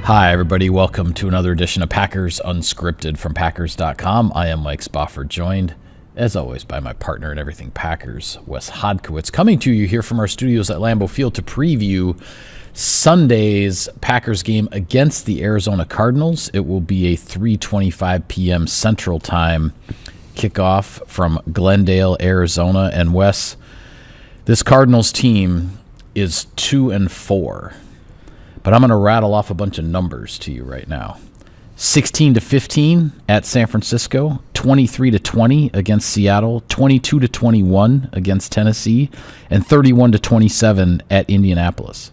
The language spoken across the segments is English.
Hi, everybody. Welcome to another edition of Packers Unscripted from Packers.com. I am Mike Spofford, joined, as always, by my partner in everything Packers, Wes Hodkiewicz, coming to you here from our studios at Lambeau Field to preview Sunday's Packers game against the Arizona Cardinals. It will be a 3:25 p.m. Central Time kickoff from Glendale, Arizona. And Wes, this Cardinals team is 2-4. But I'm going to rattle off a bunch of numbers to you right now. 16-15 at San Francisco, 23-20 against Seattle, 22-21 against Tennessee, and 31-27 at Indianapolis.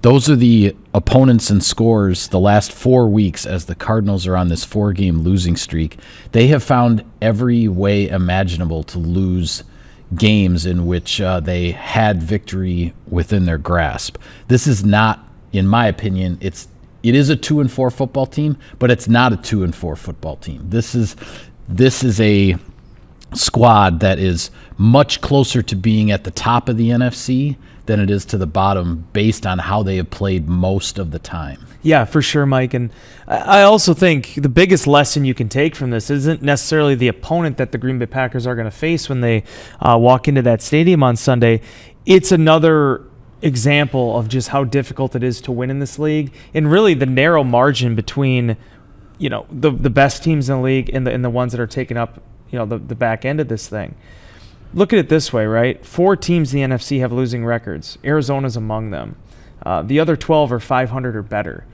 Those are the opponents and scores the last 4 weeks as the Cardinals are on this 4-game losing streak. They have found every way imaginable to lose games in which they had victory within their grasp. This is not, in my opinion, it is a 2-4 football team, but it's not a 2-4 football team. This is a squad that is much closer to being at the top of the NFC than it is to the bottom based on how they have played most of the time. Yeah, for sure, Mike. And I also think the biggest lesson you can take from this isn't necessarily the opponent that the Green Bay Packers are going to face when they walk into that stadium on Sunday. It's another example of just how difficult it is to win in this league, and really the narrow margin between, the best teams in the league and the ones that are taking up, the back end of this thing. Look at it this way, right? 4 teams in the NFC have losing records. Arizona's among them. The other 12 are 500 or better.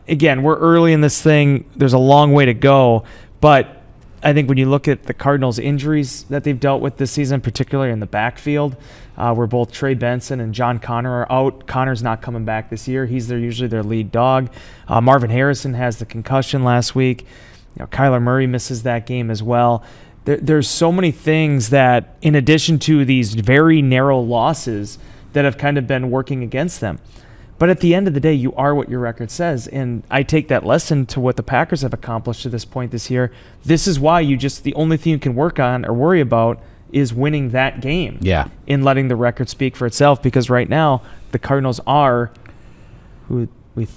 Again, we're early in this thing. There's a long way to go, but I think when you look at the Cardinals' injuries that they've dealt with this season, particularly in the backfield, where both Trey Benson and John Connor are out. Connor's not coming back this year. He's usually their lead dog. Marvin Harrison has the concussion last week. Kyler Murray misses that game as well. There's so many things that, in addition to these very narrow losses, that have kind of been working against them. But at the end of the day, you are what your record says. And I take that lesson to what the Packers have accomplished to this point this year. This is why the only thing you can work on or worry about is winning that game. Yeah. And letting the record speak for itself, because right now the Cardinals are who we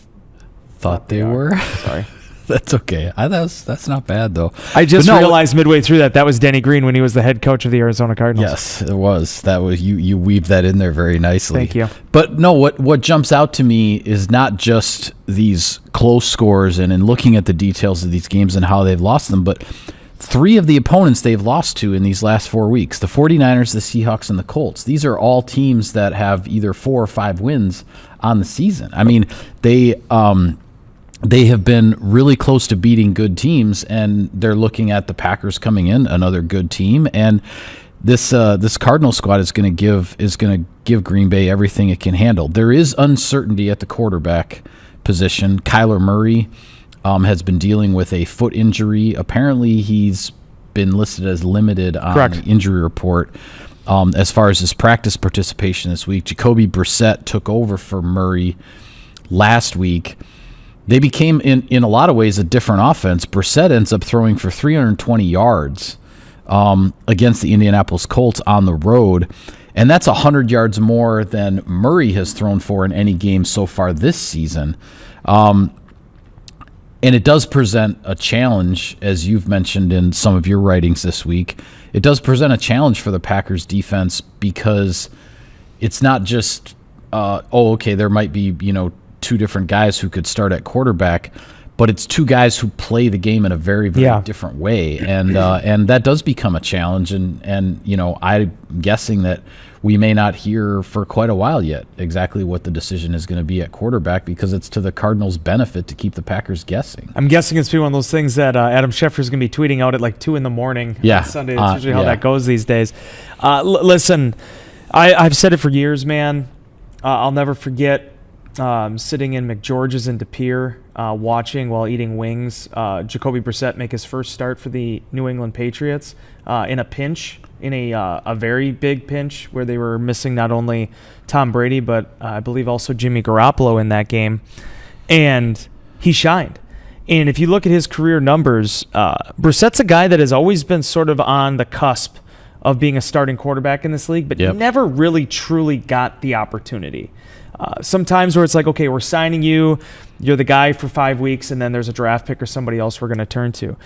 thought they were. Sorry. That's okay. That's not bad, though. I just realized midway through that was Denny Green when he was the head coach of the Arizona Cardinals. Yes, it was. That was you weaved that in there very nicely. Thank you. But no, what jumps out to me is not just these close scores and in looking at the details of these games and how they've lost them, but 3 of the opponents they've lost to in these last 4 weeks, the 49ers, the Seahawks, and the Colts. These are all teams that have either 4 or 5 wins on the season. I mean, they have been really close to beating good teams, and they're looking at the Packers coming in, another good team, and this Cardinal squad is going to give Green Bay everything it can handle. There is uncertainty at the quarterback position. Kyler Murray has been dealing with a foot injury. Apparently, he's been listed as limited on the injury report. As far as his practice participation this week, Jacoby Brissett took over for Murray last week. They became, in a lot of ways, a different offense. Brissett ends up throwing for 320 yards against the Indianapolis Colts on the road, and that's 100 yards more than Murray has thrown for in any game so far this season. And it does present a challenge, as you've mentioned in some of your writings this week. It does present a challenge for the Packers defense, because it's not just, there might be, 2 different guys who could start at quarterback, but it's 2 guys who play the game in a very, very different way. And that does become a challenge. And I'm guessing that we may not hear for quite a while yet exactly what the decision is going to be at quarterback, because it's to the Cardinals' benefit to keep the Packers guessing. I'm guessing it's one of those things that Adam Schefter is going to be tweeting out at like 2 a.m. on Sunday. That's usually how that goes these days. Listen, I've said it for years, man. I'll never forget sitting in McGeorge's in De Pere, watching while eating wings, Jacoby Brissett make his first start for the New England Patriots in a pinch, in a very big pinch, where they were missing not only Tom Brady, but I believe also Jimmy Garoppolo in that game. And he shined. And if you look at his career numbers, Brissett's a guy that has always been sort of on the cusp of being a starting quarterback in this league, but never really truly got the opportunity. Sometimes where it's like, okay, we're signing you, you're the guy for 5 weeks, and then there's a draft pick or somebody else we're going to turn to.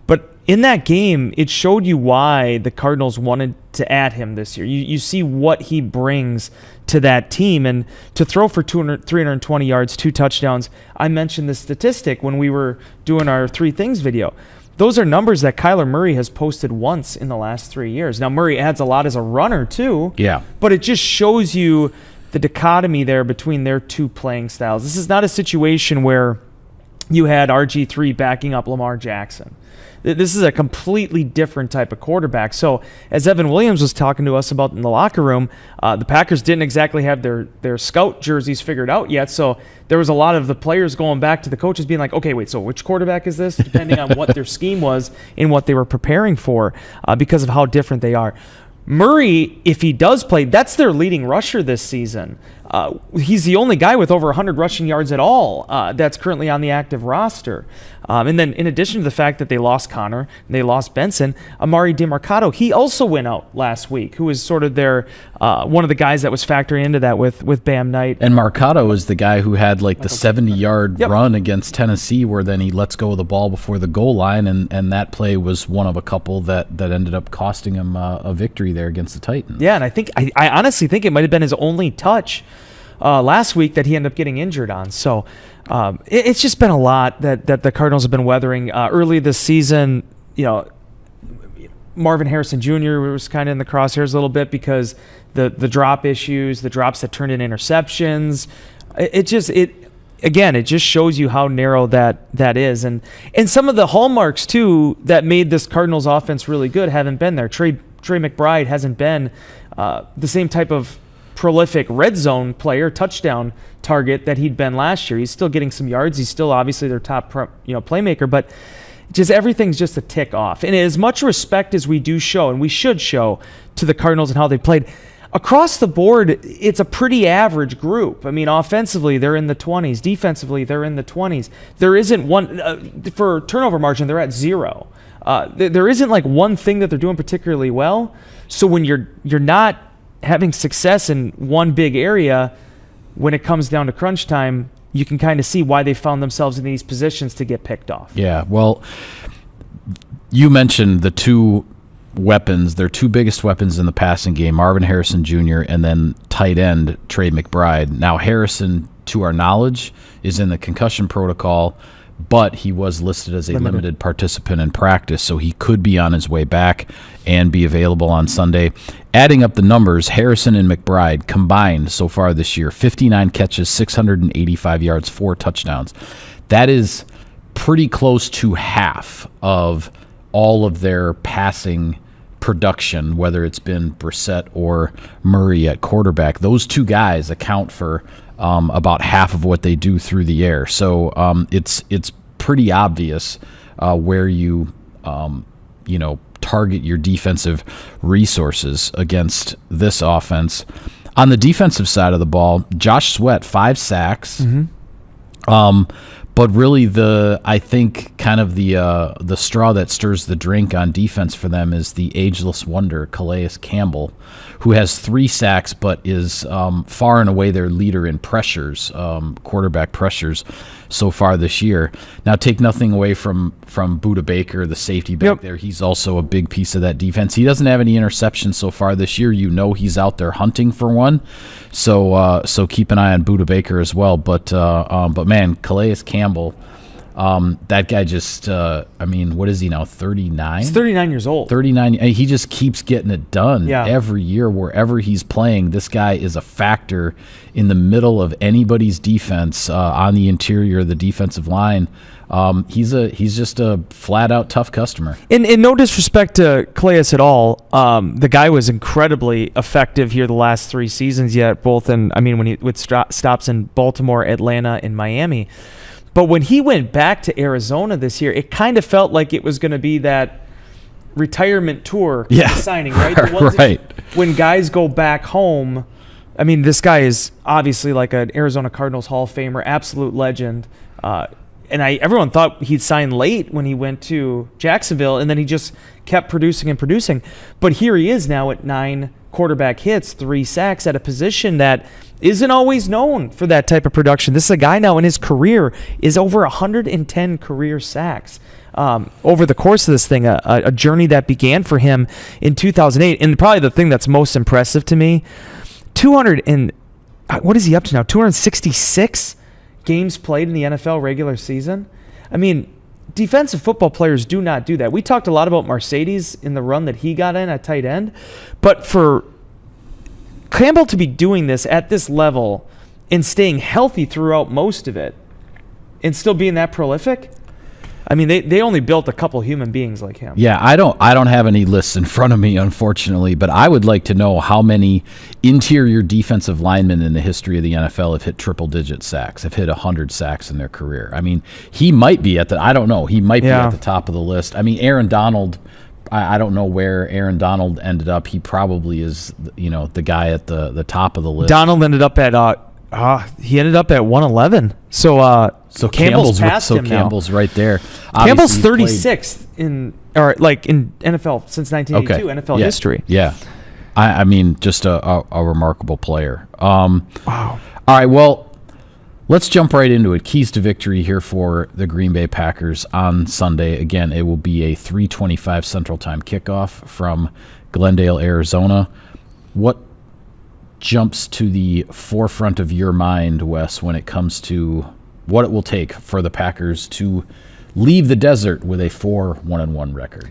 But in that game, it showed you why the Cardinals wanted to add him this year. You see what he brings to that team, and to throw for 320 yards, 2 touchdowns. I mentioned the statistic when we were doing our 3 things video. Those are numbers that Kyler Murray has posted once in the last 3 years. Now, Murray adds a lot as a runner too. Yeah. But it just shows you the dichotomy there between their 2 playing styles. This is not a situation where you had RG3 backing up Lamar Jackson. This is a completely different type of quarterback. So as Evan Williams was talking to us about in the locker room, the Packers didn't exactly have their scout jerseys figured out yet. So there was a lot of the players going back to the coaches being like, okay, wait, so which quarterback is this? Depending on what their scheme was and what they were preparing for because of how different they are. Murray, if he does play, that's their leading rusher this season. He's the only guy with over 100 rushing yards at all that's currently on the active roster. And then in addition to the fact that they lost Connor and they lost Benson, Amari DeMarcado, he also went out last week, who was sort of their one of the guys that was factoring into that with Bam Knight. And Marcado is the guy who had like the 70-yard run against Tennessee where then he lets go of the ball before the goal line, and that play was one of a couple that ended up costing him a victory there against the Titans. Yeah, and I honestly think it might have been his only touch last week that he ended up getting injured on. So it's just been a lot that the Cardinals have been weathering. Early this season, Marvin Harrison Jr. was kind of in the crosshairs a little bit because the drop issues, the drops that turned into interceptions. It just shows you how narrow that is. And some of the hallmarks, too, that made this Cardinals offense really good haven't been there. Trey McBride hasn't been the same type of prolific red zone player, touchdown target that he'd been last year. He's still getting some yards. He's still obviously their top playmaker, but just everything's just a tick off. And as much respect as we do show, and we should show, to the Cardinals and how they played, across the board, it's a pretty average group. I mean, offensively, they're in the 20s. Defensively, they're in the 20s. There isn't one for turnover margin, they're at 0. There isn't like one thing that they're doing particularly well. So when you're not having success in one big area, when it comes down to crunch time, you can kind of see why they found themselves in these positions to get picked off. Yeah, well, you mentioned the 2 weapons, their 2 biggest weapons in the passing game, Marvin Harrison Jr. and then tight end Trey McBride. Now, Harrison, to our knowledge, is in the concussion protocol, but he was listed as a limited participant in practice, so he could be on his way back and be available on Sunday. Adding up the numbers, Harrison and McBride combined so far this year, 59 catches, 685 yards, 4 touchdowns. That is pretty close to half of all of their passing production, whether it's been Brissett or Murray at quarterback. Those 2 guys account for about half of what they do through the air. So it's pretty obvious where you target your defensive resources against this offense. On the defensive side of the ball, Josh Sweat, 5 sacks. But really, I think kind of the straw that stirs the drink on defense for them is the ageless wonder, Calais Campbell, who has 3 sacks but is far and away their leader in pressures, quarterback pressures, so far this year. Now, take nothing away from Budda Baker, the safety back there. He's also a big piece of that defense. He doesn't have any interceptions so far this year. He's out there hunting for one. So keep an eye on Budda Baker as well. But man, Calais Campbell, that guy just, what is he now, 39? He's 39 years old. 39. He just keeps getting it done every year wherever he's playing. This guy is a factor in the middle of anybody's defense on the interior of the defensive line. He's just a flat-out tough customer. In no disrespect to Calais at all, the guy was incredibly effective here the last 3 seasons yet, both when he with stops in Baltimore, Atlanta, and Miami. But when he went back to Arizona this year, it kind of felt like it was going to be that retirement tour signing, right? Right. When guys go back home, this guy is obviously like an Arizona Cardinals Hall of Famer, absolute legend. And everyone thought he'd sign late when he went to Jacksonville, and then he just kept producing and producing. But here he is now at 9 quarterback hits, 3 sacks at a position that isn't always known for that type of production. This is a guy now in his career is over 110 career sacks. Over the course of this thing, a journey that began for him in 2008. And probably the thing that's most impressive to me, what is he up to now? 266 games played in the NFL regular season. I mean, defensive football players do not do that. We talked a lot about Mercedes in the run that he got in at tight end, but for Campbell to be doing this at this level and staying healthy throughout most of it and still being that prolific, I mean, they only built a couple human beings like him. Yeah, I don't have any lists in front of me, unfortunately, but I would like to know how many interior defensive linemen in the history of the NFL have hit triple-digit sacks, have hit 100 sacks in their career. I mean, he might be at the – I don't know. He might be at the top of the list. I mean, Aaron Donald – I don't know where Aaron Donald ended up. He probably is, the guy at the top of the list. Donald ended up at 111. So Campbell's past him now. Campbell's right there. Campbell's 36th in NFL since 1982 NFL history. Yeah, I mean, just a remarkable player. Wow. All right, well, let's jump right into it. Keys to victory here for the Green Bay Packers on Sunday. Again, it will be a 3:25 Central Time kickoff from Glendale, Arizona. What jumps to the forefront of your mind, Wes, when it comes to what it will take for the Packers to leave the desert with a 4-1-1 record?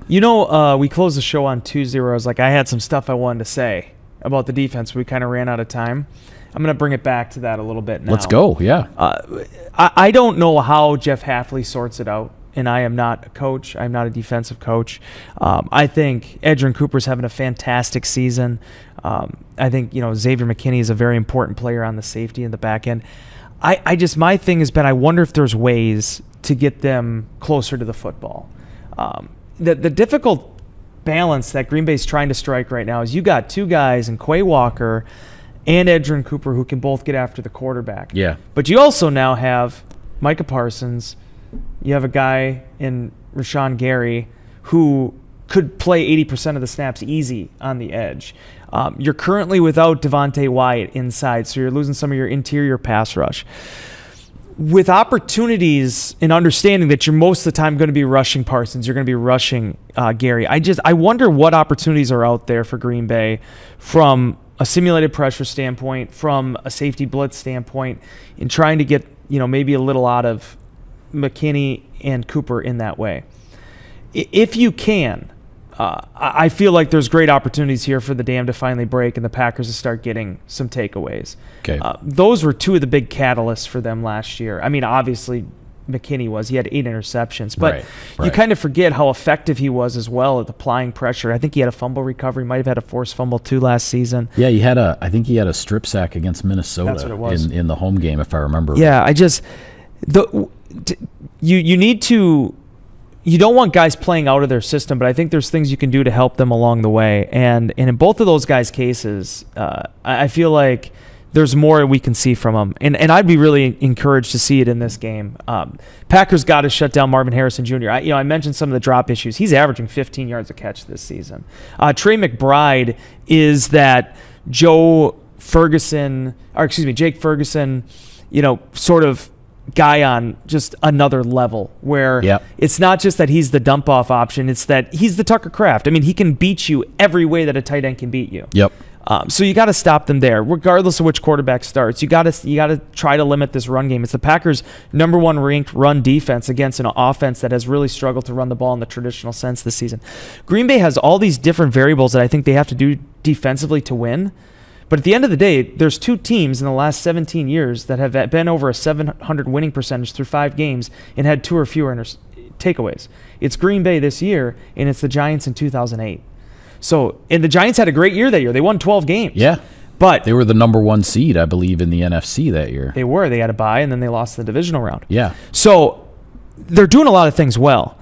We closed the show on Tuesday where I was like, I had some stuff I wanted to say about the defense. We kind of ran out of time. I'm going to bring it back to that a little bit now. Let's go, yeah. I don't know how Jeff Hafley sorts it out, and I am not a coach. I'm not a defensive coach. I think Edgerrin Cooper's having a fantastic season. I think, Xavier McKinney is a very important player on the safety in the back end. My thing has been, I wonder if there's ways to get them closer to the football. The difficult balance that Green Bay's trying to strike right now is you got 2 guys in Quay Walker and Edgerrin Cooper who can both get after the quarterback. Yeah. But you also now have Micah Parsons. You have a guy in Rashawn Gary who could play 80% of the snaps easy on the edge. You're currently without Devontae Wyatt inside, so you're losing some of your interior pass rush. With opportunities and understanding that you're most of the time going to be rushing Parsons, you're going to be rushing Gary. I wonder what opportunities are out there for Green Bay from a simulated pressure standpoint, from a safety blitz standpoint, in trying to get maybe a little out of McKinney and Cooper in that way. If you can, I feel like there's great opportunities here for the dam to finally break and the Packers to start getting some takeaways. Okay. Those were 2 of the big catalysts for them last year. I mean, obviously, McKinney he had 8 interceptions, but right. You kind of forget how effective he was as well at applying pressure. I think he had a fumble recovery, might have had a forced fumble too last season. Yeah, I think he had a strip sack against Minnesota. That's what it was. In the home game, if I remember. Yeah, right. You need to. You don't want guys playing out of their system, but I think there's things you can do to help them along the way. And in both of those guys' cases, I feel like there's more we can see from them. And I'd be really encouraged to see it in this game. Packers got to shut down Marvin Harrison Jr. I mentioned some of the drop issues. He's averaging 15 yards a catch this season. Trey McBride is that Jake Ferguson, sort of guy on just another level where It's not just that he's the dump off option, it's that he's the Tucker Kraft. I mean, he can beat you every way that a tight end can beat you. Yep. So you got to stop them there, regardless of which quarterback starts. You got to try to limit this run game. It's the Packers' number 1 ranked run defense against an offense that has really struggled to run the ball in the traditional sense this season. Green Bay has all these different variables that I think they have to do defensively to win. But at the end of the day, there's 2 teams in the last 17 years that have been over a 700 winning percentage through 5 games and had 2 or fewer takeaways. It's Green Bay this year, and it's the Giants in 2008. And the Giants had a great year that year. They won 12 games. Yeah. But they were the number 1 seed, I believe, in the NFC that year. They were. They had a bye, and then they lost the divisional round. Yeah. So they're doing a lot of things well.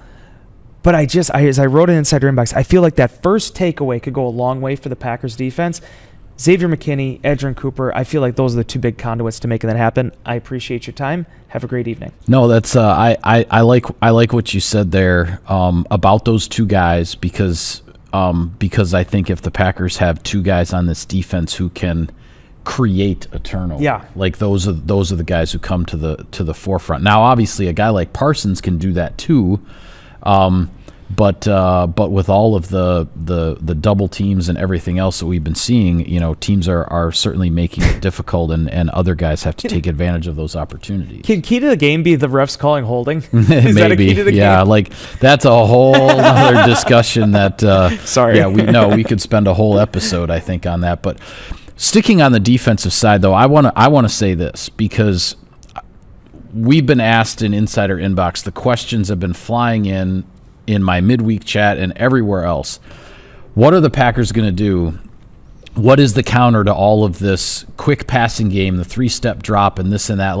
But as I wrote it inside your inbox, I feel like that first takeaway could go a long way for the Packers defense. Xavier McKinney, Edgerrin Cooper, I feel like those are the 2 big conduits to making that happen. I appreciate your time. Have a great evening. No, that's I like what you said there about those 2 guys, because because I think if the Packers have two guys on this defense who can create a turnover, like those are the guys who come to the forefront. Now, obviously, a guy like Parsons can do that too, but with all of the double teams and everything else that we've been seeing, teams are certainly making it difficult, and other guys have to take advantage of those opportunities. Can key to the game be the refs calling holding? Is Maybe, that a key to the yeah, game? like that's a whole other discussion that. Sorry. Yeah, we could spend a whole episode, I think, on that. But sticking on the defensive side, though, I want to say this because we've been asked in Insider Inbox. The questions have been flying in my midweek chat and everywhere else. What are the Packers going to do? What is the counter to all of this quick passing game, the 3-step drop and this and that?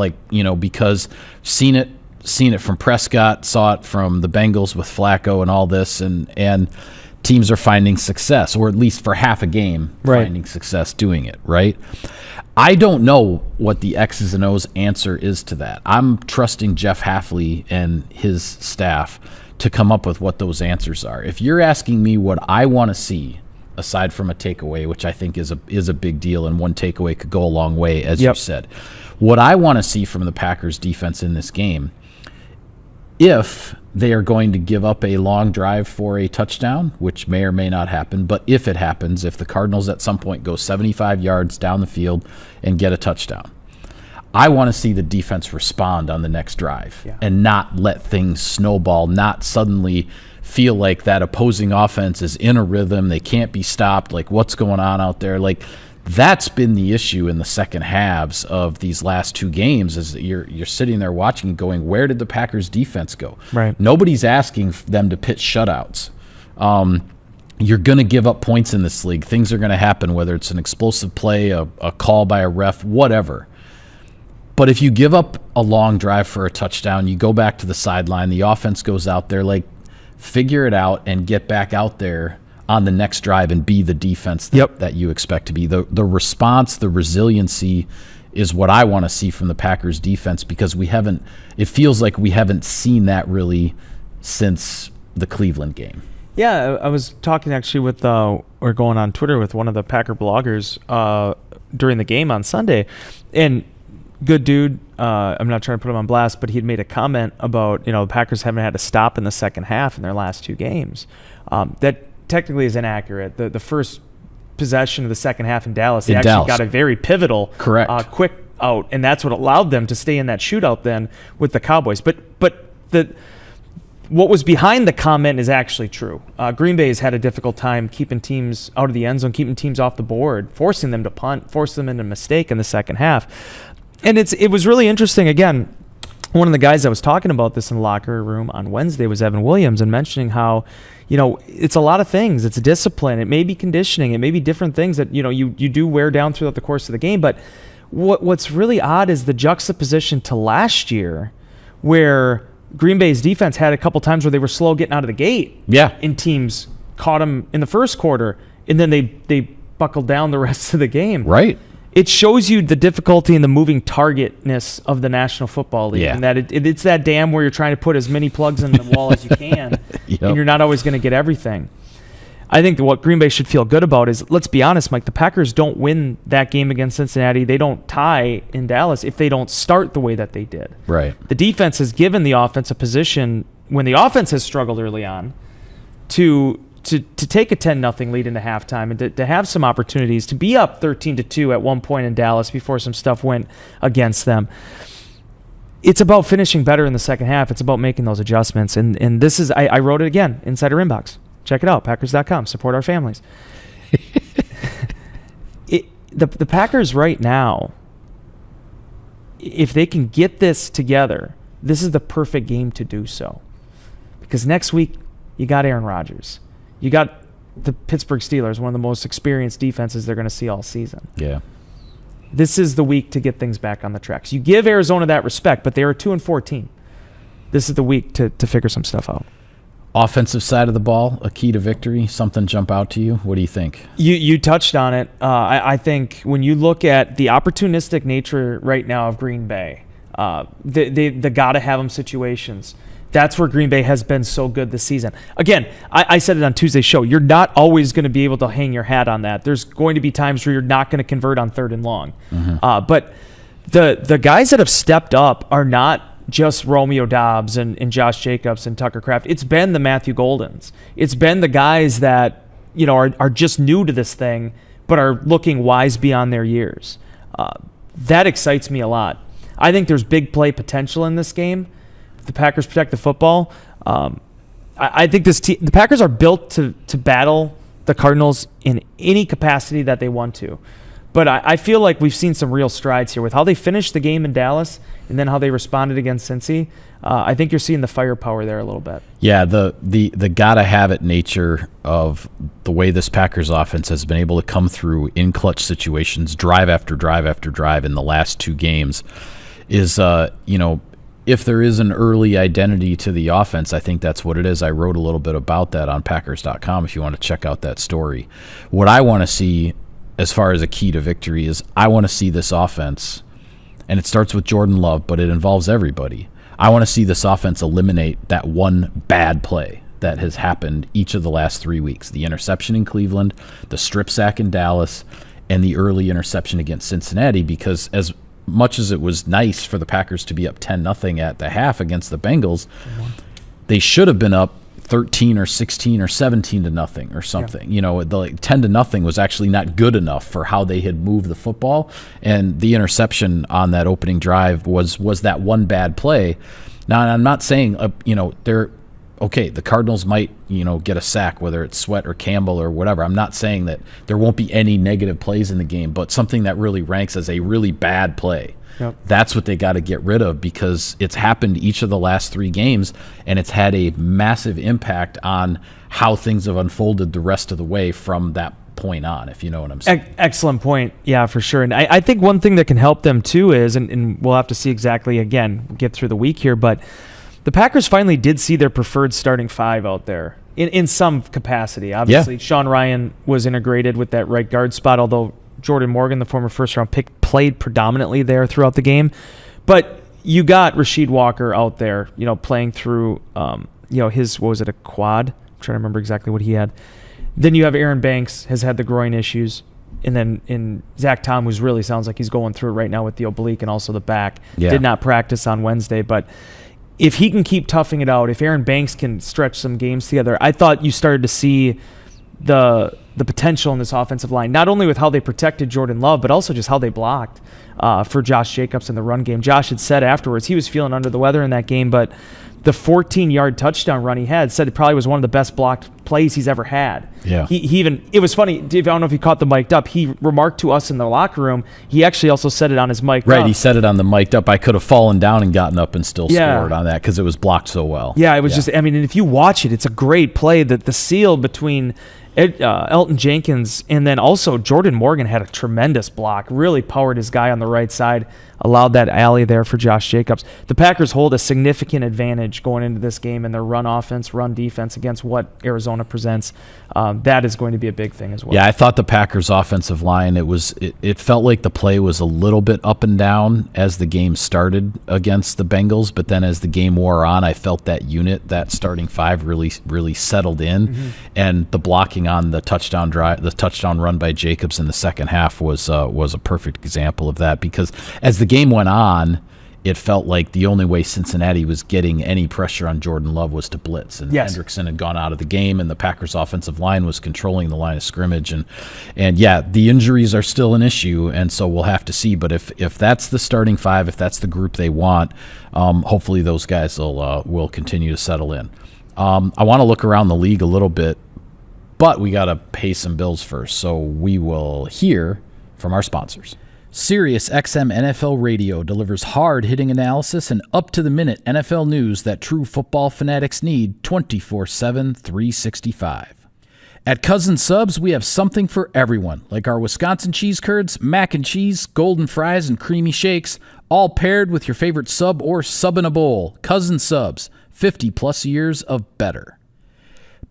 Because seen it from Prescott, saw it from the Bengals with Flacco and all this, and teams are finding success, or at least for half a game, finding success doing it, right? I don't know what the X's and O's answer is to that. I'm trusting Jeff Hafley and his staff to come up with what those answers are. If you're asking me what I want to see, aside from a takeaway, which I think is a big deal, and one takeaway could go a long way, as you said, what I want to see from the Packers defense in this game, if they are going to give up a long drive for a touchdown, which may or may not happen, but if it happens, if the Cardinals at some point go 75 yards down the field and get a touchdown, I want to see the defense respond on the next drive and not let things snowball, not suddenly feel like that opposing offense is in a rhythm, they can't be stopped, like what's going on out there. Like, that's been the issue in the second halves of these last two games, is that you're sitting there watching and going, where did the Packers defense go? Right. Nobody's asking them to pitch shutouts. You're going to give up points in this league. Things are going to happen, whether it's an explosive play, a call by a ref, whatever. But if you give up a long drive for a touchdown, you go back to the sideline, the offense goes out there, like, figure it out and get back out there on the next drive and be the defense that you expect to be. The response, the resiliency is what I want to see from the Packers defense, because it feels like we haven't seen that really since the Cleveland game. Yeah, I was talking actually with, or going on Twitter with one of the Packer bloggers during the game on Sunday, and good dude. I'm not trying to put him on blast, but he'd made a comment about, the Packers haven't had a stop in the second half in their last two games. That technically is inaccurate. The first possession of the second half in Dallas, they actually got a very pivotal, quick out, and that's what allowed them to stay in that shootout then with the Cowboys. But what was behind the comment is actually true. Green Bay has had a difficult time keeping teams out of the end zone, keeping teams off the board, forcing them to punt, forcing them into a mistake in the second half. And it was really interesting. Again, one of the guys that was talking about this in the locker room on Wednesday was Evan Williams, and mentioning how, it's a lot of things. It's discipline. It may be conditioning. It may be different things that, you do wear down throughout the course of the game. But what's really odd is the juxtaposition to last year, where Green Bay's defense had a couple times where they were slow getting out of the gate. Yeah. And teams caught them in the first quarter, and then they buckled down the rest of the game. Right. It shows you the difficulty and the moving targetness of the National Football League, and that it's that dam where you're trying to put as many plugs in the wall as you can, and you're not always going to get everything. I think what Green Bay should feel good about is, let's be honest, Mike, the Packers don't win that game against Cincinnati. They don't tie in Dallas if they don't start the way that they did. Right. The defense has given the offense a position, when the offense has struggled early on, to take a 10-0 lead into halftime, and to have some opportunities to be up 13-2 at one point in Dallas before some stuff went against them. It's about finishing better in the second half. It's about making those adjustments. And this is, I wrote it again, Insider Inbox. Check it out, Packers.com. Support our families. The Packers right now, if they can get this together, this is the perfect game to do so. Because next week, you got Aaron Rodgers. You got the Pittsburgh Steelers, one of the most experienced defenses they're going to see all season. Yeah. This is the week to get things back on the tracks. You give Arizona that respect, but they're a 2-4 team. This is the week to figure some stuff out. Offensive side of the ball, a key to victory, something jump out to you? What do you think? You touched on it. I think when you look at the opportunistic nature right now of Green Bay, the got-to-have-them situations, That's where Green Bay has been so good this season. Again, I said it on Tuesday's show. You're not always going to be able to hang your hat on that. There's going to be times where you're not going to convert on 3rd and long. But the guys that have stepped up are not just Romeo Doubs and Josh Jacobs and Tucker Kraft. It's been the Matthew Goldens. It's been the guys that are just new to this thing, but are looking wise beyond their years. That excites me a lot. I think there's big play potential in this game. If the Packers protect the football, I think the Packers are built to battle the Cardinals in any capacity that they want to. But I feel like we've seen some real strides here with how they finished the game in Dallas and then how they responded against Cincy. I think you're seeing the firepower there a little bit. Yeah, the gotta-have-it nature of the way this Packers offense has been able to come through in clutch situations, drive after drive after drive in the last 2 games is, if there is an early identity to the offense, I think that's what it is. I wrote a little bit about that on Packers.com if you want to check out that story. What I want to see as far as a key to victory is I want to see this offense, and it starts with Jordan Love, but it involves everybody. I want to see this offense eliminate that one bad play that has happened each of the last 3 weeks. The interception in Cleveland, the strip sack in Dallas, and the early interception against Cincinnati, because as much as it was nice for the Packers to be up 10-0 at the half against the Bengals, they should have been up 13 or 16 or 17-0 or something. The 10-0 was actually not good enough for how they had moved the football, and the interception on that opening drive was that one bad play. Now, I'm not saying they're okay. The Cardinals might get a sack, whether it's Sweat or Campbell or whatever. I'm not saying that there won't be any negative plays in the game, but something that really ranks as a really bad play. Yep. That's what they got to get rid of, because it's happened each of the last 3 games, and it's had a massive impact on how things have unfolded the rest of the way from that point on, if you know what I'm saying. Excellent point. Yeah, for sure. And I think one thing that can help them too is, and we'll have to see exactly, again, we'll get through the week here, but the Packers finally did see their preferred starting 5 out there in some capacity. Obviously, Sean Ryan was integrated with that right guard spot, although Jordan Morgan, the former first-round pick, played predominantly there throughout the game. But you got Rasheed Walker out there, playing through, his, what was it, a quad? I'm trying to remember exactly what he had. Then you have Aaron Banks, has had the groin issues. And then Zach Tom, who's really sounds like he's going through it right now with the oblique and also the back. Yeah. Did not practice on Wednesday, but if he can keep toughing it out, if Aaron Banks can stretch some games together, I thought you started to see the potential in this offensive line, not only with how they protected Jordan Love, but also just how they blocked for Josh Jacobs in the run game. Josh had said afterwards he was feeling under the weather in that game, but the 14-yard touchdown run he had, said it probably was one of the best blocked plays he's ever had. Yeah. He even, it was funny, Dave, I don't know if you caught the mic'd up, he remarked to us in the locker room, he actually also said it on his mic'd up. Right, he said it on the mic'd up. I could have fallen down and gotten up and still scored on that because it was blocked so well. Yeah, it was just, and if you watch it, it's a great play. That the seal between Elton Jenkins and then also Jordan Morgan had a tremendous block, really powered his guy on the right side, allowed that alley there for Josh Jacobs. The Packers hold a significant advantage going into this game in their run offense, run defense against what Arizona presents. That is going to be a big thing as well. Yeah, I thought the Packers offensive line, it felt like the play was a little bit up and down as the game started against the Bengals, but then as the game wore on, I felt that unit, that starting 5 really settled in, and the blocking on the touchdown drive, the touchdown run by Jacobs in the second half was a perfect example of that, because as the game went on, it felt like the only way Cincinnati was getting any pressure on Jordan Love was to blitz, and Hendrickson had gone out of the game, and the Packers offensive line was controlling the line of scrimmage, and yeah, the injuries are still an issue, and so we'll have to see. But if that's the starting 5, if that's the group they want, hopefully those guys will continue to settle in. I want to look around the league a little bit, but we got to pay some bills first, so we will hear from our sponsors. SiriusXM NFL Radio delivers hard-hitting analysis and up-to-the-minute NFL news that true football fanatics need 24/7, 365. At Cousin Subs, we have something for everyone, like our Wisconsin cheese curds, mac and cheese, golden fries, and creamy shakes, all paired with your favorite sub or sub in a bowl. Cousin Subs, 50-plus years of better.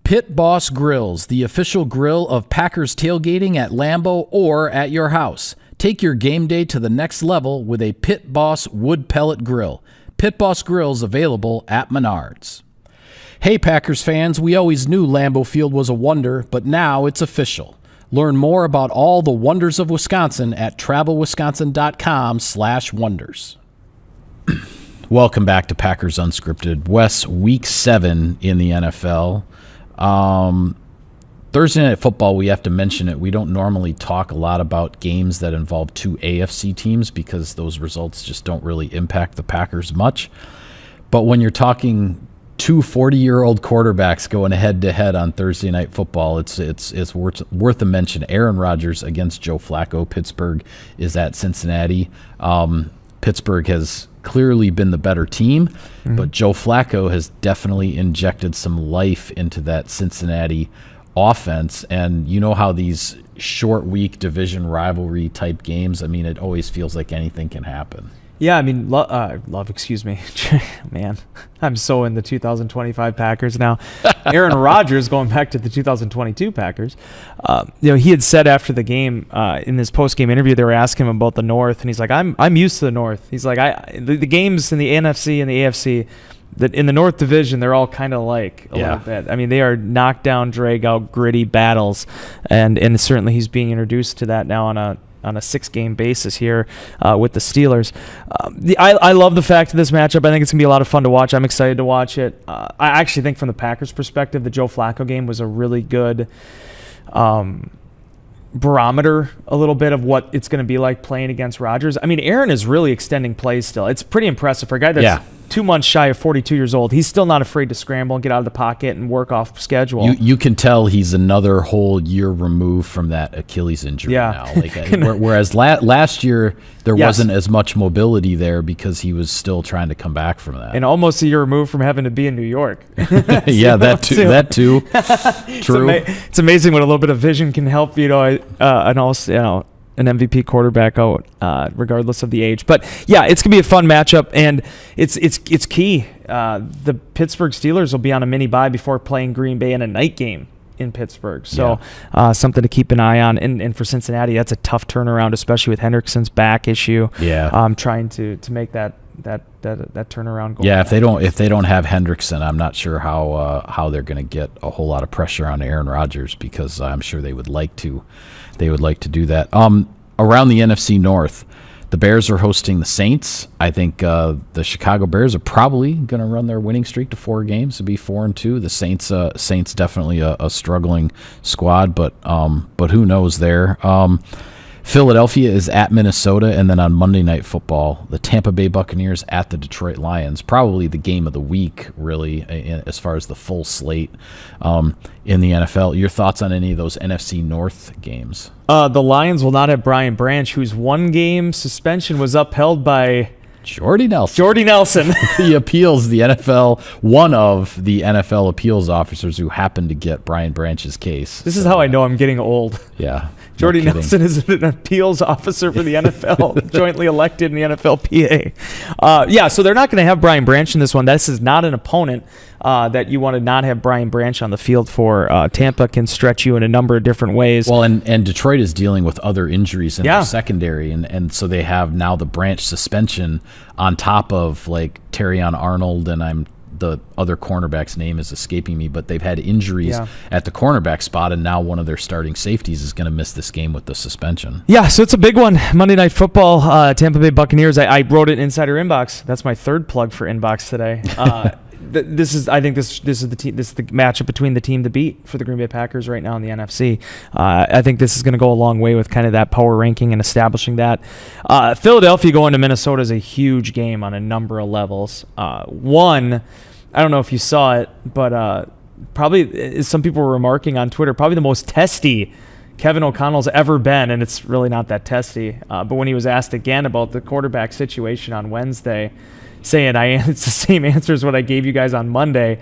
Pit Boss Grills, the official grill of Packers tailgating at Lambeau or at your house. Take your game day to the next level with a Pit Boss wood pellet grill. Pit Boss Grills available at Menards. Hey Packers fans, we always knew Lambeau Field was a wonder, but now it's official. Learn more about all the wonders of Wisconsin at travelwisconsin.com/wonders. Welcome back to Packers Unscripted. Wes, Week 7 in the NFL. Thursday Night Football, we have to mention it. We don't normally talk a lot about games that involve two AFC teams because those results just don't really impact the Packers much. But when you're talking two 40-year-old quarterbacks going head-to-head on Thursday Night Football, it's worth a mention. Aaron Rodgers against Joe Flacco. Pittsburgh is at Cincinnati. Pittsburgh has clearly been the better team, but Joe Flacco has definitely injected some life into that Cincinnati offense. And you know how these short week division rivalry type games, I mean, it always feels like anything can happen. Yeah, I mean, love, excuse me. Man, I'm so in the 2025 Packers now. Aaron Rodgers, going back to the 2022 Packers, he had said after the game, in this post-game interview, they were asking him about the North, and he's like, I'm used to the North. He's like, the games in the NFC and the AFC, that in the North Division, they're all kind of like a little bit. I mean, they are knockdown, drag-out, gritty battles, and certainly he's being introduced to that now on a 6-game basis here with the Steelers. I love the fact of this matchup. I think it's going to be a lot of fun to watch. I'm excited to watch it. I actually think from the Packers' perspective, the Joe Flacco game was a really good barometer a little bit of what it's going to be like playing against Rodgers. I mean, Aaron is really extending plays still. It's pretty impressive for a guy that's 2 months shy of 42 years old. He's still not afraid to scramble and get out of the pocket and work off schedule. You can tell he's another whole year removed from that Achilles injury now. Like, whereas last year there wasn't as much mobility there because he was still trying to come back from that. And almost a year removed from having to be in New York. Yeah, that too. True. It's amazing what a little bit of vision can help, an MVP quarterback out, regardless of the age. But yeah, it's gonna be a fun matchup, and it's key. The Pittsburgh Steelers will be on a mini bye before playing Green Bay in a night game in Pittsburgh. So something to keep an eye on. And for Cincinnati, that's a tough turnaround, especially with Hendrickson's back issue. Yeah, trying to make that turnaround go. Yeah, if they don't have Hendrickson, I'm not sure how they're going to get a whole lot of pressure on Aaron Rodgers, because I'm sure they would like to do that. Around the NFC North, the Bears are hosting the Saints. I think the Chicago Bears are probably going to run their winning streak to 4 games to be 4-2. The Saints definitely a struggling squad, but who knows there. Philadelphia is at Minnesota, and then on Monday Night Football, the Tampa Bay Buccaneers at the Detroit Lions. Probably the game of the week, really, as far as the full slate in the NFL. Your thoughts on any of those NFC North games? The Lions will not have Brian Branch, whose 1-game suspension was upheld by Jordy Nelson. The appeals, one of the NFL appeals officers who happened to get Brian Branch's case. This is how I know I'm getting old. Yeah. Jordy Nelson is an appeals officer for the NFL, jointly elected in the NFLPA. So they're not going to have Brian Branch in this one. This is not an opponent that you want to not have Brian Branch on the field for. Tampa can stretch you in a number of different ways. Well, and Detroit is dealing with other injuries in their secondary, and so they have now the Branch suspension on top of like Terrion Arnold, and the other cornerback's name is escaping me, but they've had injuries at the cornerback spot, and now one of their starting safeties is going to miss this game with the suspension. Yeah, so it's a big one. Monday Night Football, Tampa Bay Buccaneers. I wrote it in Insider Inbox. That's my third plug for Inbox today. This is the matchup between the team to beat for the Green Bay Packers right now in the NFC. I think this is going to go a long way with kind of that power ranking and establishing that. Philadelphia going to Minnesota is a huge game on a number of levels. One, I don't know if you saw it, but probably, as some people were remarking on Twitter, probably the most testy Kevin O'Connell's ever been, and it's really not that testy. But when he was asked again about the quarterback situation on Wednesday, saying it's the same answer as what I gave you guys on Monday.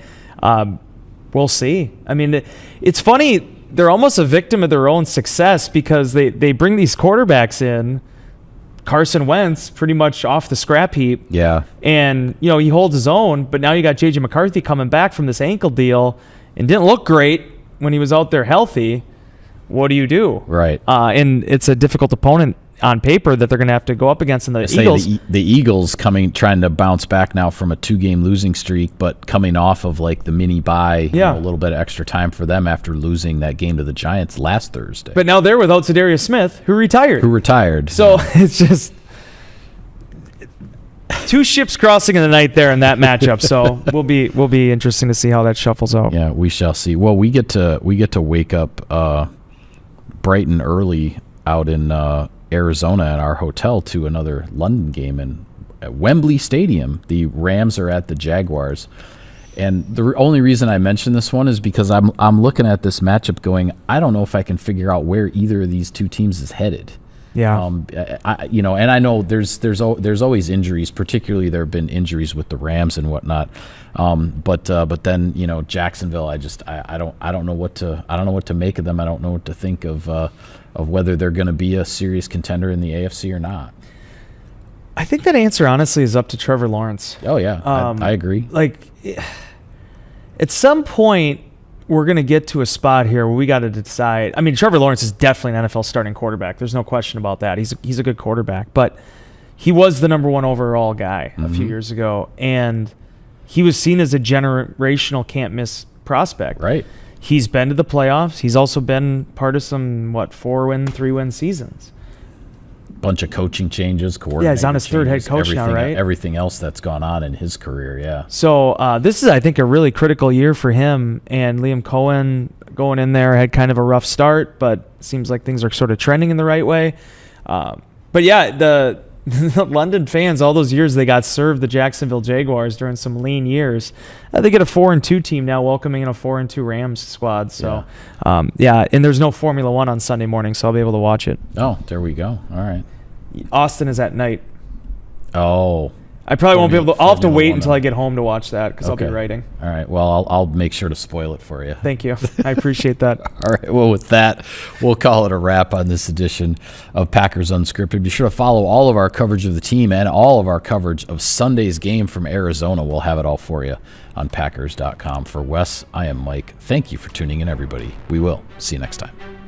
We'll see. I mean, it's funny. They're almost a victim of their own success because they bring these quarterbacks in. Carson Wentz pretty much off the scrap heap. Yeah. And, he holds his own, but now you got J.J. McCarthy coming back from this ankle deal and didn't look great when he was out there healthy. what do you do? Right. And it's a difficult opponent on paper that they're going to have to go up against. And the Eagles, the Eagles trying to bounce back now from a 2-game losing streak, but coming off of like the mini bye, a little bit of extra time for them after losing that game to the Giants last Thursday. But now they're without Zadarius Smith, who retired. So it's just two ships crossing in the night there in that matchup. So will be interesting to see how that shuffles out. Yeah, we shall see. Well, we get to wake up bright and early out in Arizona at our hotel to another London game at Wembley Stadium. The Rams are at the Jaguars. And the only reason I mention this one is because I'm looking at this matchup going, I don't know if I can figure out where either of these two teams is headed. Yeah. And I know there's always injuries, particularly there have been injuries with the Rams and whatnot. But then, Jacksonville, I don't know what to make of them. I don't know what to think of whether they're going to be a serious contender in the AFC or not. I think that answer honestly is up to Trevor Lawrence. Oh yeah. I agree. Like at some point we're going to get to a spot here where we got to decide. I mean, Trevor Lawrence is definitely an NFL starting quarterback. There's no question about that. He's a good quarterback, but he was the number 1 overall guy a few years ago, and he was seen as a generational can't-miss prospect. Right. He's been to the playoffs. He's also been part of some 4-win, 3-win seasons. Bunch of coaching changes, coordinator. Yeah, he's on his third head coach now, right? Everything else that's gone on in his career, yeah. So this is, I think, a really critical year for him. And Liam Cohen going in there had kind of a rough start, but seems like things are sort of trending in the right way. But yeah, the London fans, all those years they got served the Jacksonville Jaguars during some lean years. They get a 4-2 team now, welcoming in a 4-2 Rams squad. So, and there's no Formula One on Sunday morning, so I'll be able to watch it. Oh, there we go. All right. Austin is at night. Oh. I probably won't be able to. I'll have to wait until I get home to watch that because I'll be writing. All right. Well, I'll make sure to spoil it for you. Thank you. I appreciate that. All right. Well, with that, we'll call it a wrap on this edition of Packers Unscripted. Be sure to follow all of our coverage of the team and all of our coverage of Sunday's game from Arizona. We'll have it all for you on Packers.com. For Wes, I am Mike. Thank you for tuning in, everybody. We will see you next time.